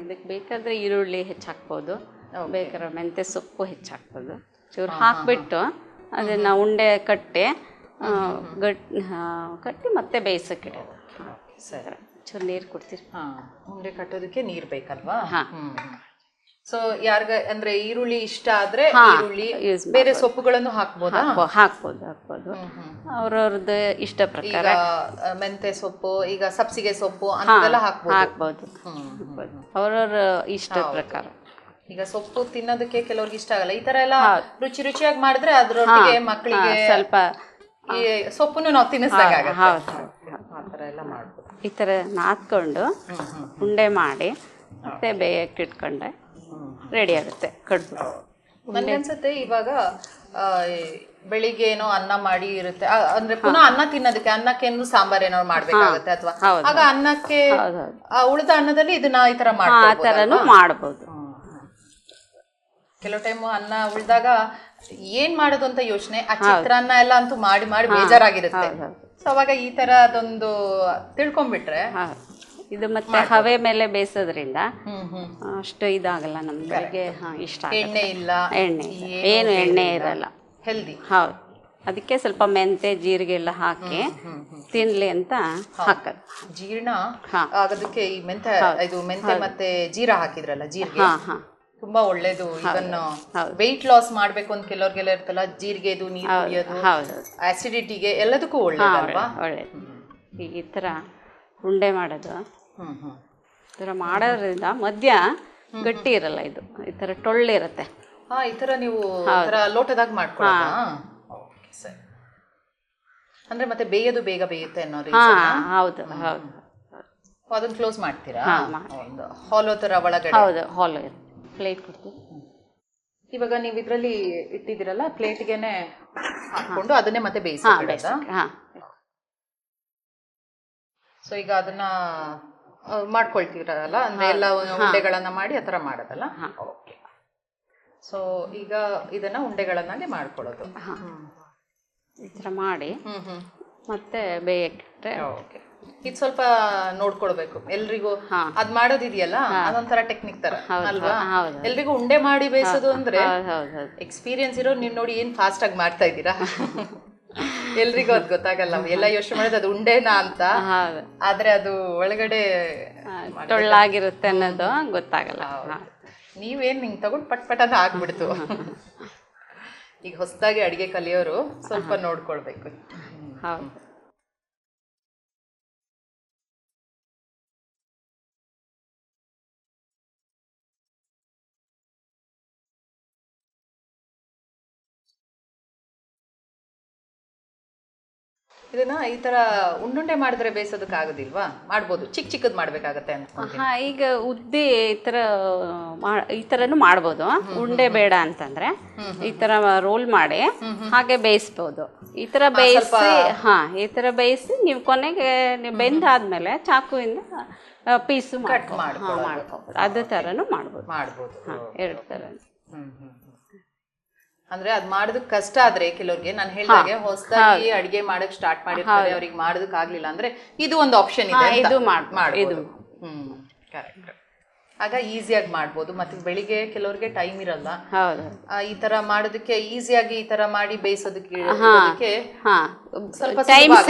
ಇದಕ್ಕೆ ಬೇಕಾದ್ರೆ ಈರುಳ್ಳಿ ಹೆಚ್ಚಾಕ್ಬೋದು, ಬೇಕಾದ್ರೆ ಮೆಂತ್ಯ ಸೊಪ್ಪು ಹೆಚ್ಚಾಕ್ಬೋದು. ಚೂರು ಹಾಕ್ಬಿಟ್ಟು ಅದನ್ನು ಉಂಡೆ ಕಟ್ಟಿ ಮತ್ತೆ ಬೇಯಿಸೋಕೆ ಇಡೋದು.
ಸರಿ,
ಚೂರು ನೀರು ಕೊಡ್ತೀರಿ?
ಉಂಡೆ ಕಟ್ಟೋದಕ್ಕೆ ನೀರು ಬೇಕಲ್ವಾ? ಸೊ ಯಾರ್ಗ ಅಂದ್ರೆ ಈರುಳ್ಳಿ ಇಷ್ಟ ಆದ್ರೆ ಈರುಳ್ಳಿ, ಬೇರೆ ಸೊಪ್ಪುಗಳನ್ನು ಹಾಕ್ಬೋದು.
ಅವ್ರವ್ರದ್ದು ಇಷ್ಟ ಪ್ರಕಾರ.
ಮೆಂತೆ ಸೊಪ್ಪು, ಈಗ ಸಬ್ಸಿಗೆ ಸೊಪ್ಪು ಅಂತೆಲ್ಲ ಹಾಕ್ಬೋದು.
ಅವ್ರವ್ರ ಇಷ್ಟ ಪ್ರಕಾರ.
ಈಗ ಸೊಪ್ಪು ತಿನ್ನೋದಕ್ಕೆ ಕೆಲವ್ರಿಗೆ ಇಷ್ಟ ಆಗಲ್ಲ. ಈ ತರ ಎಲ್ಲ ರುಚಿ ರುಚಿಯಾಗಿ ಮಾಡಿದ್ರೆ ಅದ್ರೊಟ್ಟಿಗೆ ಮಕ್ಕಳಿಗೆ ಸ್ವಲ್ಪ ಈ ಸೊಪ್ಪನ್ನು ನಾವು ತಿನ್ನಿಸ್ದಾಗ ಆ ಥರ ಎಲ್ಲ ಮಾಡ್ಬೋದು.
ಈ ಥರ ನಾದ್ಕೊಂಡು ಉಂಡೆ ಮಾಡಿ ಮತ್ತೆ ಬೇಯಕ್ಕೆ ಇಟ್ಕೊಂಡೆ ರೆಡಿ ಆಗುತ್ತೆ ಕಡ್ಬು.
ನನ್ಗನ್ಸುತ್ತೆ ಇವಾಗ ಬೆಳಿಗ್ಗೆ ಏನೋ ಅನ್ನ ಮಾಡಿ ಇರುತ್ತೆ, ಅಂದ್ರೆ ಪುನಃ ಅನ್ನ ತಿನ್ನೋದಕ್ಕೆ ಅನ್ನಕ್ಕೇನು ಸಾಂಬಾರ್ ಏನೋ ಮಾಡ್ಬೇಕಾಗುತ್ತೆ, ಅಥವಾ ಆಗ ಅನ್ನಕ್ಕೆ ಉಳಿದ ಅನ್ನದಲ್ಲಿ ಇದನ್ನ ಈ ತರ
ಮಾಡಬಹುದು.
ಕೆಲವು ಟೈಮ್ ಅನ್ನ ಉಳಿದಾಗ ಏನ್ ಮಾಡೋದು ಅಂತ ಯೋಚನೆ, ಆ ಚಿತ್ರಾನ್ನ ಎಲ್ಲ ಅಂತೂ ಮಾಡಿ ಮಾಡಿ ಬೇಜಾರಾಗಿರುತ್ತೆ. ಸೊ ಅವಾಗ ಈ ತರ ಅದೊಂದು ತಿಳ್ಕೊಂಡ್ಬಿಟ್ರೆ,
ಇದು ಮತ್ತೆ ಹವೆ ಮೇಲೆ ಬೇಯಿಸೋದ್ರಿಂದ ಅಷ್ಟು ಇದಾಗಲ್ಲ ನಮ್ಗೆ. ಇಷ್ಟ
ಎಣ್ಣೆ ಇಲ್ಲ,
ಏನು ಎಣ್ಣೆ ಇರಲ್ಲ,
ಹೆಲ್ದಿ.
ಹೌದು, ಅದಕ್ಕೆ ಸ್ವಲ್ಪ ಮೆಂತೆ ಜೀರಿಗೆ ಎಲ್ಲ ಹಾಕಿ ತಿನ್ಲಿ ಅಂತ ಹಾಕೋದು.
ಜೀರ್ಣ ಆಗೋದಕ್ಕೆ ಈ ಮೆಂತೆ ಮತ್ತೆ ಜೀರಾ ಹಾಕಿದ್ರಲ್ಲ, ಜೀರಿಗೆ ತುಂಬಾ ಒಳ್ಳೇದು. ಇವನ್ ವೆಯ್ಟ್ ಲಾಸ್ ಮಾಡ್ಬೇಕು ಅಂತ ಕೆಲವ್ರಿಗೆಲ್ಲ ಇರ್ತಲ್ಲ, ಜೀರಿಗೆದು ನೀರು ಕುಡಿಯೋದು ಆಸಿಡಿಟಿಗೆ ಎಲ್ಲದಕ್ಕೂ ಒಳ್ಳೇದಲ್ವಾ?
ಒಳ್ಳೇದು. ಈ ತರ ಉಂಡೆ ಮಾಡೋದು, ಈ ಥರ ಮಾಡೋದ್ರಿಂದ ಮಧ್ಯ ಗಟ್ಟಿ ಇರಲ್ಲ, ಇದು ಈ ಥರ ಟೊಳ್ಳಿರುತ್ತೆ.
ಈ ಥರ ನೀವು ಲೋಟದಾಗ ಮಾಡ್ಕೊಳ್ಳೋದಾ? ಸರಿ. ಅಂದ್ರೆ ಮತ್ತೆ ಬೇಯೋದು ಬೇಗ ಬೇಯುತ್ತೆ ಅನ್ನೋ ರೀಸನ್?
ಹೌದು ಹೌದು.
ಅದನ್ನ ಕ್ಲೋಸ್ ಮಾಡ್ತೀರಾ? ಒಂದು ಹಾಲೋ ಥರ ಒಳಗಡೆ?
ಹೌದು, ಹಾಲೋ ಇರುತ್ತೆ. ಪ್ಲೇಟ್ ಕೊಡ್ತೀವಿ.
ಇವಾಗ ನೀವು ಇದರಲ್ಲಿ ಇಟ್ಟಿದ್ದೀರಲ್ಲ, ಪ್ಲೇಟ್ಗೆನೆ ಹಾಕೊಂಡು ಅದನ್ನೇ ಮತ್ತೆ ಬೇಯಿಸ್ಕೊಳ್ಳೋದಾ? ಸೊ ಈಗ ಅದನ್ನ ಮಾಡ್ಕೊಳ್ತೀರಲ್ಲ, ಅಂದ್ರೆ ಎಲ್ಲ ಉಂಡೆಗಳನ್ನ ಮಾಡಿ ಆ ಥರ ಮಾಡೋದಲ್ಲ? ಓಕೆ. ಸೊ ಈಗ ಇದನ್ನ ಉಂಡೆಗಳನ್ನಾಗಿ ಮಾಡ್ಕೊಳ್ಳೋದು.
ಈ ಥರ ಮಾಡಿ ಮತ್ತೆ ಬೇಯಕ್ಕೆ.
ಓಕೆ. ಇದು ಸ್ವಲ್ಪ ನೋಡ್ಕೊಳ್ಬೇಕು ಎಲ್ರಿಗೂ. ಅದ್ ಮಾಡೋದಿದೆಯಲ್ಲ, ಅದೊಂಥರ ಟೆಕ್ನಿಕ್ ತರ ಅಲ್ವಾ? ಎಲ್ರಿಗೂ ಉಂಡೆ ಮಾಡಿ ಬೇಯಿಸೋದು ಅಂದ್ರೆ ಎಕ್ಸ್ಪೀರಿಯನ್ಸ್ ಇರೋ ನೀವು ನೋಡಿ ಏನ್ ಫಾಸ್ಟ್ ಆಗಿ ಮಾಡ್ತಾ ಇದ್ದೀರಾ. ಎಲ್ರಿಗೂ ಅದ್ ಗೊತ್ತಾಗಲ್ಲ, ಎಲ್ಲ ಯೋಚನೆ ಮಾಡೋದು ಅದು ಉಂಡೆನಾ ಅಂತ, ಆದ್ರೆ ಅದು ಒಳಗಡೆ
ಟೊಳ್ಳಾಗಿರುತ್ತೆ ಅನ್ನೋದು ಗೊತ್ತಾಗಲ್ಲ.
ನೀವೇನ್ ಹಿಂಗ್ ತಗೊಂಡು ಪಟ್ ಪಟ್ ಅಂತ ಆಗ್ಬಿಡ್ತು. ಈಗ ಹೊಸದಾಗಿ ಅಡಿಗೆ ಕಲಿಯೋರು ಸ್ವಲ್ಪ ನೋಡ್ಕೊಳ್ಬೇಕು.
ಹೌದು.
ಇದನ್ನ ಈ ತರ ಉಂಡುಂಡೆ ಮಾಡಿದ್ರೆ ಬೇಯಿಸೋದಕ್ಕೆ ಆಗೋದಿಲ್ವಾ? ಮಾಡ್ಬೋದು, ಚಿಕ್ಕ ಚಿಕ್ಕದ್ ಮಾಡ್ಬೇಕಾಗತ್ತೆ ಅನ್ಕೊಂಡು.
ಈಗ ಉದ್ದಿ ಈ ಥರನೂ ಮಾಡ್ಬೋದು. ಉಂಡೆ ಬೇಡ ಅಂತಂದ್ರೆ ಈ ಥರ ರೋಲ್ ಮಾಡಿ ಹಾಗೆ ಬೇಯಿಸ್ಬೋದು. ಈ ಥರ ಬೇಯಿಸಿ ಈ ಥರ ಬೇಯಿಸಿ ನೀವು ಕೊನೆಗೆ ಬೆಂದಾದ್ಮೇಲೆ ಚಾಕುವಿಂದ ಪೀಸು ಮಾಡ್ಕೋಬೋದು. ಅದೇ ಥರನೂ ಮಾಡ್ಬೋದು. ಎರಡು ಥರ.
ಅಂದ್ರೆ ಅದ್ ಮಾಡೋದಕ್ಕೆ ಕಷ್ಟ ಆದ್ರೆ ಕೆಲವ್ರಿಗೆ, ನಾನು ಹೇಳಿದಾಗೆ ಹೊಸದಾಗಿ ಅಡಿಗೆ ಮಾಡಕ್ ಸ್ಟಾರ್ಟ್ ಮಾಡಿರ್ತಾರೆ, ಅವ್ರಿಗೆ ಮಾಡೋದಕ್ ಆಗ್ಲಿಲ್ಲ ಅಂದ್ರೆ ಇದು ಒಂದು ಆಪ್ಷನ್ ಇದೆ, ಇದು ಮಾಡ್ಬೋದು. ಕರೆಕ್ಟ್. ಆಗ ಈಸಿಯಾಗಿ ಮಾಡ್ಬೋದು. ಮತ್ತೆ ಬೆಳಿಗ್ಗೆ ಕೆಲವ್ರಿಗೆ ಟೈಮ್ ಇರಲ್ಲ, ಈ ತರ ಮಾಡೋದಕ್ಕೆ ಈಸಿಯಾಗಿ ಈ ತರ ಮಾಡಿ ಬೇಯಿಸೋದಕ್ಕೆ ಸ್ವಲ್ಪ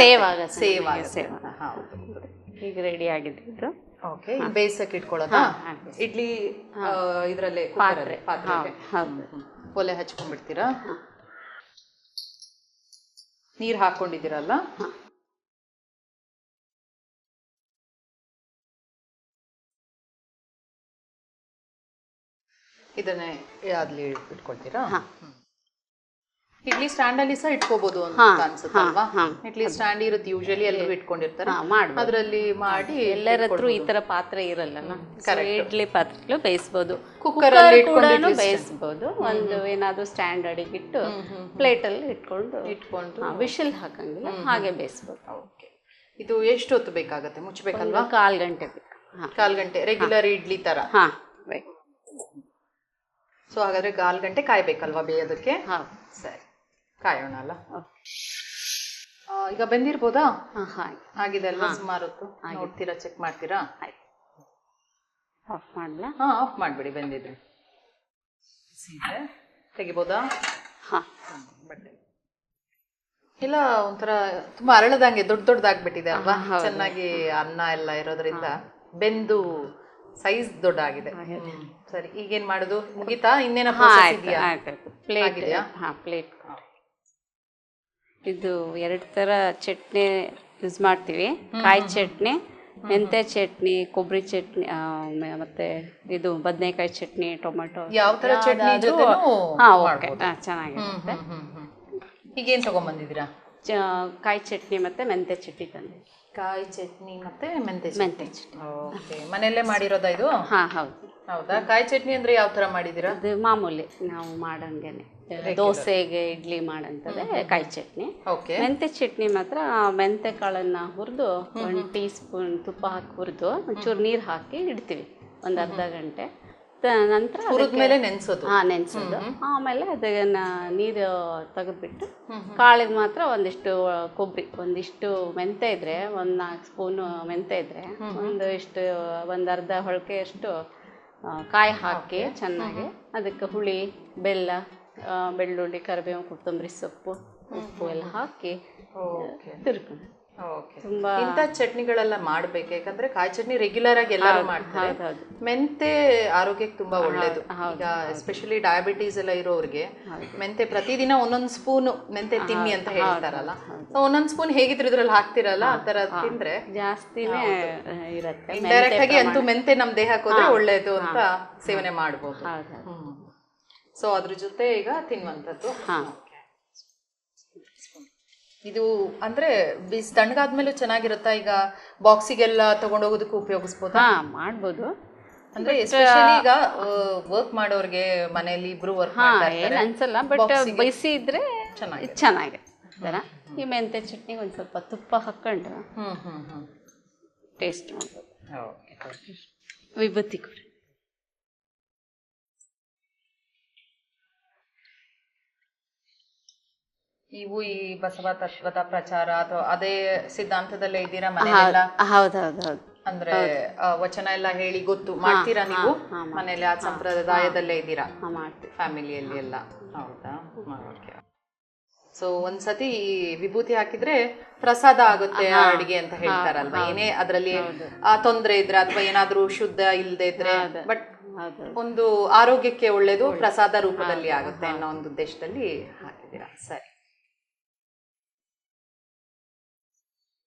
ಸೇವ್ ಆಗುತ್ತೆ.
ಈಗ ರೆಡಿ ಆಗಿದ್ದು.
ಓಕೆ, ಬೇಯಿಸಕ್ಕೆ ಇಟ್ಕೊಳ್ಳೋದಾ? ಇಡ್ಲಿ ಇದ್ರಲ್ಲೇ ಪಾತ್ರೆ ಒಲೆ ಹಚ್ಕೊಂಡ್ಬಿಡ್ತೀರಾ? ನೀರ್ ಹಾಕೊಂಡಿದ್ದೀರಲ್ಲ, ಇದನ್ನೇ ಅಲ್ಲಿ ಇಟ್ಕೊಳ್ತೀರಾ? ಇಡ್ಲಿ ಸ್ಟ್ಯಾಂಡ್ ಅಲ್ಲಿ ಸಹ ಇಟ್ಕೋಬಹುದು ಅಂತ ಅನ್ಸುತ್ತಲ್ವಾ? ಇಡ್ಲಿ ಸ್ಟ್ಯಾಂಡ್ ಇರುತ್ತೆ, ಯೂಶಲಿ ಎಲ್ಲರೂ ಇಟ್ಕೊಂಡಿರ್ತಾರೆ, ಅದ್ರಲ್ಲಿ ಮಾಡಿ.
ಎಲ್ಲರ ಹತ್ರ ಈ ತರ ಪಾತ್ರೆ ಇರಲ್ಲ, ಇಡ್ಲಿ ಪಾತ್ರೆಗಳು ಬೇಯಿಸಬಹುದು, ಕುಕ್ಕರ್ ಅಲ್ಲಿ ಇಟ್ಕೊಂಡು ಬೇಯಿಸಬಹುದು. ಒಂದು ಏನಾದ್ರು ಸ್ಟ್ಯಾಂಡ್ ಅಡಿಗಿಟ್ಟು ಪ್ಲೇಟ್ ಅಲ್ಲಿ ಇಟ್ಕೊಂಡು ವಿಶಲ್ ಹಾಕಂಗಿಲ್ಲ, ಹಾಗೆ ಬೇಯಿಸಬಹುದು.
ಓಕೆ, ಇದು ಎಷ್ಟು ಹೊತ್ತು ಬೇಕಾಗತ್ತೆ? ಮುಚ್ಚಬೇಕಲ್ವಾ?
1/4 ಗಂಟೆ ಬೇಕು.
1/4 ಗಂಟೆ ರೆಗ್ಯುಲರ್ ಇಡ್ಲಿ ತರ?
ಬೇಕು.
ಸೊ ಹಾಗಾದ್ರೆ 1/4 ಗಂಟೆ ಕಾಯ್ಬೇಕಲ್ವಾ ಬೇಯೋದಕ್ಕೆ? ಸರಿ, ಕಾಯೋಣ ಅಲ್ಲ. ಈಗ ಬೆಂದಿರ್ಬೋದಾ? ಆಗಿದೆ ಅಲ್ವಾ? ಸುಮಾರು ಹೊತ್ತು ನೋಡ್ತೀರಾ, ಚೆಕ್ ಮಾಡ್ತೀರಾ?
ಆಫ್ ಮಾಡ್ಲಾ?
ಆಫ್ ಮಾಡ್ಬಿಡಿ. ಬೆಂದಿದ್ರೆ ತೆಗಿಬೋದಾ? ಬಟ್ಟೆ ಇಲ್ಲ, ಒಂಥರ ತುಂಬಾ ಅರಳದಂಗೆ ದೊಡ್ಡದಾಗ್ಬಿಟ್ಟಿದೆ ಅಲ್ವಾ? ಚೆನ್ನಾಗಿ ಅನ್ನ ಎಲ್ಲ ಇರೋದ್ರಿಂದ ಬೆಂದು ಸೈಜ್ ದೊಡ್ಡ ಆಗಿದೆ. ಸರಿ, ಈಗೇನ್ ಮಾಡುದು? ಮುಗಿತಾ? ಇನ್ನೇನ
ಪ್ಲೇಟ್. ಇದು 2 ಥರ ಚಟ್ನಿ ಯೂಸ್ ಮಾಡ್ತೀವಿ. ಕಾಯಿ ಚಟ್ನಿ, ಮೆಂತೆ ಚಟ್ನಿ, ಕೊಬ್ಬರಿ ಚಟ್ನಿ, ಮತ್ತೆ ಇದು ಬದನೆಕಾಯಿ ಚಟ್ನಿ, ಟೊಮೆಟೊ.
ಯಾವ ತರ ಚಟ್ನಿ?
ಚೆನ್ನಾಗಿರುತ್ತೆ.
ಈಗೇನ್ ತಗೊಂಡ್ಬಂದಿದ್ದೀರಾ?
ಕಾಯಿ ಚಟ್ನಿ ಮತ್ತೆ ಮೆಂತೆ ಚಟ್ನಿ ತಂದೆ.
ಕಾಯಿ ಚಟ್ನಿ ಮತ್ತೆ ಮೆಂತೆ ಚಟ್ನಿ. ಓಕೆ, ಮನೆಯಲ್ಲೇ ಮಾಡಿರೋದಾ ಇದು?
ಹೌದು.
ಹೌದಾ? ಕಾಯಿ ಚಟ್ನಿ ಅಂದ್ರೆ ಯಾವ ತರ ಮಾಡಿದೀರಾ?
ಅದು ಮಾಮೂಲಿ ನಾವು ಮಾಡಂಗೇನೆ, ದೋಸೆಗೆ ಇಡ್ಲಿ ಮಾಡಂತದೆ ಕಾಯಿ ಚಟ್ನಿ. ಮೆಂತೆ ಚಟ್ನಿ ಮಾತ್ರ ಮೆಂತೆ ಕಾಳನ್ನ ಹುರಿದು 1 ಟೀ ಸ್ಪೂನ್ ತುಪ್ಪ ಹಾಕಿ ಹುರಿದು ಒಂಚೂರು ನೀರು ಹಾಕಿ ಇಡ್ತೀವಿ ಒಂದು ಅರ್ಧ ಗಂಟೆ. ನಂತರ ನೆನೆಸೋದು. ಆಮೇಲೆ ಅದನ್ನ ನೀರು ತೆಗೆದ್ಬಿಟ್ಟು ಕಾಳಿಗೆ ಮಾತ್ರ ಒಂದಿಷ್ಟು ಕೊಬ್ಬರಿ, ಒಂದಿಷ್ಟು ಮೆಂತೆ ಇದ್ರೆ 1-4 ಸ್ಪೂನು ಮೆಂತೆ ಇದ್ರೆ ಒಂದು ಅರ್ಧ ಹೊಳಕೆಯಷ್ಟು ಕಾಯಿ ಹಾಕಿ ಚೆನ್ನಾಗಿ ಅದಕ್ಕೆ ಹುಳಿ, ಬೆಲ್ಲ, ಬೆಳ್ಳುಳ್ಳಿ, ಕರಿಬೇವು, ಕೊತ್ತಂಬರಿ ಸೊಪ್ಪು, ಉಪ್ಪು ಎಲ್ಲ ಹಾಕಿ ತಿರ್ಕೊಂಡು.
ತುಂಬಾ ಇಂಥ ಚಟ್ನಿಗಳೆಲ್ಲ ಮಾಡ್ಬೇಕು, ಯಾಕಂದ್ರೆ ಕಾಯಿ ಚಟ್ನಿ ರೆಗ್ಯುಲರ್ ಆಗಿ ಎಲ್ಲರೂ ಮಾಡ್ತಾರೆ. ಮೆಂತೆ ಆರೋಗ್ಯಕ್ಕೆ ತುಂಬಾ ಒಳ್ಳೇದು. ಈಗ ಎಸ್ಪೆಷಲಿ ಡಯಾಬಿಟೀಸ್ ಎಲ್ಲ ಇರೋರಿಗೆ ಮೆಂತೆ ಪ್ರತಿದಿನ 1 ಸ್ಪೂನ್ ಮೆಂತೆ ತಿನ್ನಿ ಅಂತ ಹೇಳ್ತಾರಲ್ಲ. 1 ಸ್ಪೂನ್ ಹೇಗಿದ್ರು ಇದ್ರಲ್ಲಿ ಹಾಕ್ತಿರಲ್ಲ, ಆ ತರ ತಿಂದ್ರೆ
ಜಾಸ್ತಿನೇ ಇರುತ್ತೆ.
ಇಂಡೈರೆಕ್ಟ್ ಆಗಿ ಅಂತೂ ಮೆಂತೆ ನಮ್ ದೇಹಕ್ಕೆ ಹೋದ್ರೆ ಒಳ್ಳೇದು ಅಂತ ಸೇವನೆ ಮಾಡ್ಬೋದು. ಸೊ ಅದ್ರ ಜೊತೆ ಈಗ ತಿನ್ನುವಂಥದ್ದು. ಇದು ಅಂದ್ರೆ ತಣ್ಣಗಾದ್ಮೇಲೂ ಚೆನ್ನಾಗಿರುತ್ತಾ? ಈಗ ಬಾಕ್ಸಿಗೆಲ್ಲ ತಗೊಂಡೋಗೋದಕ್ಕೂ ಉಪಯೋಗಿಸ್ಬೋದಾ?
ಮಾಡ್ಬೋದು.
ಅಂದ್ರೆ ಎಸ್ಪೆಷಲಿ ಈಗ ವರ್ಕ್ ಮಾಡೋರ್ಗೆ, ಮನೆಯಲ್ಲಿ ಇಬ್ರು ವರ್ಕ್ ಮಾಡ್ತಾರೆ
ಅನ್ಸಲ್ಲ, ಬಟ್ ಬಯಸಿ ಇದ್ರೆ ಚೆನ್ನಾಗಿ. ಈ ಮೆಂತೆ ಚಟ್ನಿ ಒಂದ್ ಸ್ವಲ್ಪ ತುಪ್ಪ ಹಾಕೊಂಡು ಟೇಸ್ಟ್ ಮಾಡ್ಬೋದು. ವಿಭೂತಿ ಕೊಡಿ.
ನೀವು ಈ ಬಸವ ತತ್ವದ ಪ್ರಚಾರ ಅಥವಾ ಅದೇ ಸಿದ್ಧಾಂತದಲ್ಲೇ ಇದ್ದೀರಾ ಮನೆಯಲ್ಲ?
ಹೌದೌದು.
ಅಂದ್ರೆ ವಚನ ಎಲ್ಲ ಹೇಳಿ ಗೊತ್ತು ಮಾಡ್ತೀರಾ ನೀವು ಮನೆಯಲ್ಲಿ? ಆ ಸಂಪ್ರದಾಯದಲ್ಲೇ ಇದ್ದೀರಾ ಫ್ಯಾಮಿಲಿಯಲ್ಲಿ ಎಲ್ಲ? ಹೌದಾ? ಸೊ ಒಂದ್ಸತಿ ವಿಭೂತಿ ಹಾಕಿದ್ರೆ ಪ್ರಸಾದ ಆಗುತ್ತೆ ಅಡಿಗೆ ಅಂತ ಹೇಳ್ತಾರಲ್ವಾ? ಏನೇ ಅದ್ರಲ್ಲಿ ತೊಂದ್ರೆ ಇದ್ರೆ ಅಥವಾ ಏನಾದ್ರೂ ಶುದ್ಧ ಇಲ್ಲದೆ ಇದ್ರೆ, ಬಟ್ ಒಂದು ಆರೋಗ್ಯಕ್ಕೆ ಒಳ್ಳೇದು, ಪ್ರಸಾದ ರೂಪದಲ್ಲಿ ಆಗುತ್ತೆ ಅನ್ನೋ ಒಂದು ಉದ್ದೇಶದಲ್ಲಿ ಹಾಕಿದ್ದೀರಾ. ಸರಿ,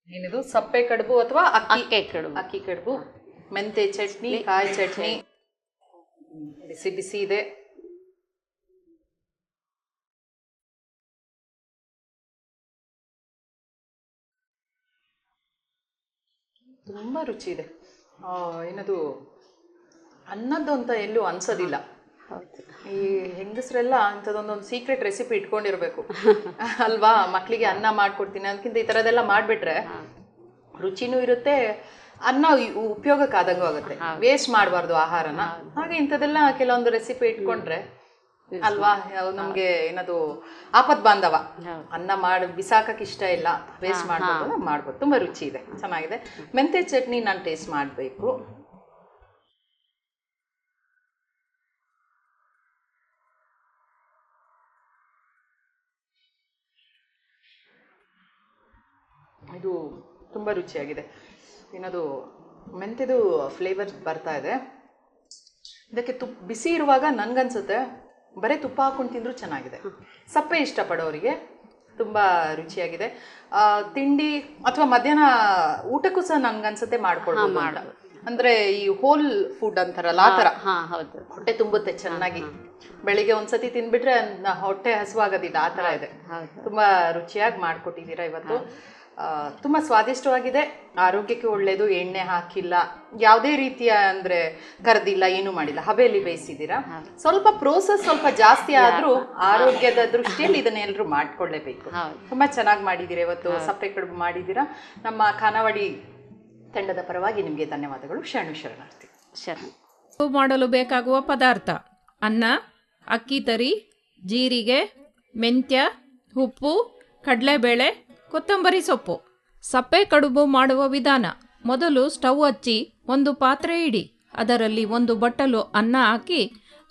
ಏನಿದು ಸಪ್ಪೆ ಕಡುಬು ಅಥವಾ ಅಕ್ಕಿ ಕಡುಬು, ಮೆಂತೆ ಚಟ್ನಿ, ಕಾಯಿ ಚಟ್ನಿ, ಬಿಸಿ ಬಿಸಿ ಇದೆ. ತುಂಬ ರುಚಿ ಇದೆ. ಏನದು ಅನ್ನದ್ದು ಅಂತ ಎಲ್ಲೂ ಅನ್ಸೋದಿಲ್ಲ. ಈ ಹೆಂಗಸರೆಲ್ಲ ಅಂಥದ್ದೊಂದೊಂದು ಸೀಕ್ರೆಟ್ ರೆಸಿಪಿ ಇಟ್ಕೊಂಡಿರ್ಬೇಕು ಅಲ್ವಾ? ಮಕ್ಕಳಿಗೆ ಅನ್ನ ಮಾಡ್ಕೊಡ್ತೀನಿ ಅದಕ್ಕಿಂತ ಈ ಥರದ್ದೆಲ್ಲ ಮಾಡಿಬಿಟ್ರೆ ರುಚಿನೂ ಇರುತ್ತೆ, ಅನ್ನ ಉಪಯೋಗಕ್ಕಾದಂಗೂ ಆಗುತ್ತೆ. ವೇಸ್ಟ್ ಮಾಡಬಾರ್ದು ಆಹಾರನ. ಹಾಗೆ ಇಂಥದ್ದೆಲ್ಲ ಕೆಲವೊಂದು ರೆಸಿಪಿ ಇಟ್ಕೊಂಡ್ರೆ ಅಲ್ವಾ, ನಮಗೆ ಏನದು ಆಪತ್ ಬಾಂಧವ. ಅನ್ನ ಮಾಡಿ ಬಿಸಾಕಕ್ಕೆ ಇಷ್ಟ ಇಲ್ಲ, ವೇಸ್ಟ್ ಮಾಡ್ಬೋದು, ಮಾಡ್ಬೋದು. ತುಂಬ ರುಚಿ ಇದೆ, ಚೆನ್ನಾಗಿದೆ. ಮೆಂತೆ ಚಟ್ನಿ ನಾನು ಟೇಸ್ಟ್ ಮಾಡಬೇಕು. ಇದು ತುಂಬ ರುಚಿಯಾಗಿದೆ. ಏನದು ಮೆಂತೆದು ಫ್ಲೇವರ್ ಬರ್ತಾ ಇದೆ. ಇದಕ್ಕೆ ಬಿಸಿ ಇರುವಾಗ ನನಗನ್ಸುತ್ತೆ ಬರೀ ತುಪ್ಪ ಹಾಕೊಂಡು ತಿಂದರೂ ಚೆನ್ನಾಗಿದೆ. ಸಪ್ಪೆ ಇಷ್ಟಪಡೋರಿಗೆ ತುಂಬ ರುಚಿಯಾಗಿದೆ. ತಿಂಡಿ ಅಥವಾ ಮಧ್ಯಾಹ್ನ ಊಟಕ್ಕೂ ಸಹ ನನಗನ್ಸುತ್ತೆ ಮಾಡ್ಕೊಳ್ಬೋದು. ಅಂದರೆ ಈ ಹೋಲ್ ಫುಡ್ ಅಂತಾರಲ್ಲ ಆ ಥರ, ಹೊಟ್ಟೆ ತುಂಬುತ್ತೆ ಚೆನ್ನಾಗಿ. ಬೆಳಿಗ್ಗೆ ಒಂದ್ಸತಿ ತಿಂದ್ಬಿಟ್ರೆ ಹೊಟ್ಟೆ ಹಸುವಾಗೋದಿಲ್ಲ, ಆ ಥರ ಇದೆ. ತುಂಬ ರುಚಿಯಾಗಿ ಮಾಡಿಕೊಟ್ಟಿದ್ದೀರಾ ಇವತ್ತು. ತುಂಬ ಸ್ವಾದಿಷ್ಟವಾಗಿದೆ, ಆರೋಗ್ಯಕ್ಕೆ ಒಳ್ಳೆಯದು. ಎಣ್ಣೆ ಹಾಕಿಲ್ಲ, ಯಾವುದೇ ರೀತಿಯ ಅಂದರೆ ಕರೆದಿಲ್ಲ, ಏನೂ ಮಾಡಿಲ್ಲ, ಹಬೆಯಲ್ಲಿ ಬೇಯಿಸಿದ್ದೀರಾ. ಸ್ವಲ್ಪ ಪ್ರೋಸೆಸ್ ಸ್ವಲ್ಪ ಜಾಸ್ತಿ ಆದರೂ ಆರೋಗ್ಯದ ದೃಷ್ಟಿಯಲ್ಲಿ ಇದನ್ನೆಲ್ಲರೂ ಮಾಡ್ಕೊಳ್ಳೇಬೇಕು. ತುಂಬ ಚೆನ್ನಾಗಿ ಮಾಡಿದ್ದೀರಾ ಇವತ್ತು. ಸಪ್ಪೆ ಕಡುಬು ಮಾಡಿದ್ದೀರಾ. ನಮ್ಮ ಖಾನಾವಳಿ ತಂಡದ ಪರವಾಗಿ ನಿಮಗೆ ಧನ್ಯವಾದಗಳು. ಶರಣಾರ್ಥಿ.
ಮಾಡಲು ಬೇಕಾಗುವ ಪದಾರ್ಥ: ಅನ್ನ, ಅಕ್ಕಿ ತರಿ, ಜೀರಿಗೆ, ಮೆಂತ್ಯ, ಉಪ್ಪು, ಕಡಲೆಬೇಳೆ, ಕೊತ್ತಂಬರಿ ಸೊಪ್ಪು. ಸಪ್ಪೆ ಕಡುಬು ಮಾಡುವ ವಿಧಾನ: ಮೊದಲು ಸ್ಟವ್ ಹಚ್ಚಿ ಒಂದು ಪಾತ್ರೆ ಇಡಿ. ಅದರಲ್ಲಿ ಒಂದು ಬಟ್ಟಲು ಅನ್ನ ಹಾಕಿ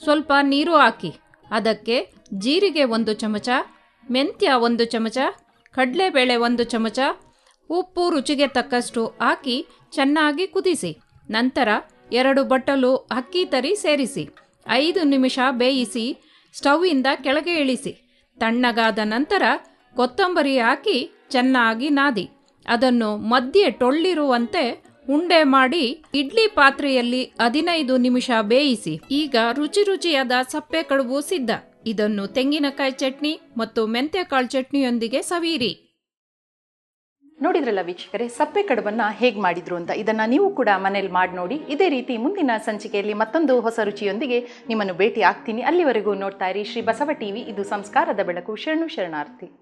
ಸ್ವಲ್ಪ ನೀರು ಹಾಕಿ ಅದಕ್ಕೆ ಜೀರಿಗೆ 1 ಚಮಚ, ಮೆಂತ್ಯ 1 ಚಮಚ, ಕಡಲೆಬೇಳೆ 1 ಚಮಚ, ಉಪ್ಪು ರುಚಿಗೆ ತಕ್ಕಷ್ಟು ಹಾಕಿ ಚೆನ್ನಾಗಿ ಕುದಿಸಿ. ನಂತರ 2 ಬಟ್ಟಲು ಅಕ್ಕಿ ತರಿ ಸೇರಿಸಿ 5 ನಿಮಿಷ ಬೇಯಿಸಿ ಸ್ಟವ್ವಿಂದ ಕೆಳಗೆ ಇಳಿಸಿ. ತಣ್ಣಗಾದ ನಂತರ ಕೊತ್ತಂಬರಿ ಹಾಕಿ ಚೆನ್ನಾಗಿ ನಾದಿ ಅದನ್ನು ಮಧ್ಯೆ ಟೊಳ್ಳಿರುವಂತೆ ಉಂಡೆ ಮಾಡಿ ಇಡ್ಲಿ ಪಾತ್ರೆಯಲ್ಲಿ 15 ನಿಮಿಷ ಬೇಯಿಸಿ. ಈಗ ರುಚಿಯಾದ ಸಪ್ಪೆ ಕಡುಬು ಸಿದ್ಧ. ಇದನ್ನು ತೆಂಗಿನಕಾಯಿ ಚಟ್ನಿ ಮತ್ತು ಮೆಂತ್ಯಕಾಳು ಚಟ್ನಿಯೊಂದಿಗೆ ಸವಿಯಿರಿ.
ನೋಡಿದ್ರಲ್ಲ ವೀಕ್ಷಕರೇ, ಸಪ್ಪೆ ಕಡುಬನ್ನು ಹೇಗೆ ಮಾಡಿದ್ರು ಅಂತ. ಇದನ್ನು ನೀವು ಕೂಡ ಮನೇಲಿ ಮಾಡಿ ನೋಡಿ. ಇದೇ ರೀತಿ ಮುಂದಿನ ಸಂಚಿಕೆಯಲ್ಲಿ ಮತ್ತೊಂದು ಹೊಸ ರುಚಿಯೊಂದಿಗೆ ನಿಮ್ಮನ್ನು ಭೇಟಿ ಆಗ್ತೀನಿ. ಅಲ್ಲಿವರೆಗೂ ನೋಡ್ತಾ ಇರಿ ಶ್ರೀ ಬಸವ ಟಿವಿ. ಇದು ಸಂಸ್ಕಾರದ ಬೆಳಕು. ಶರಣಾರ್ಥಿ.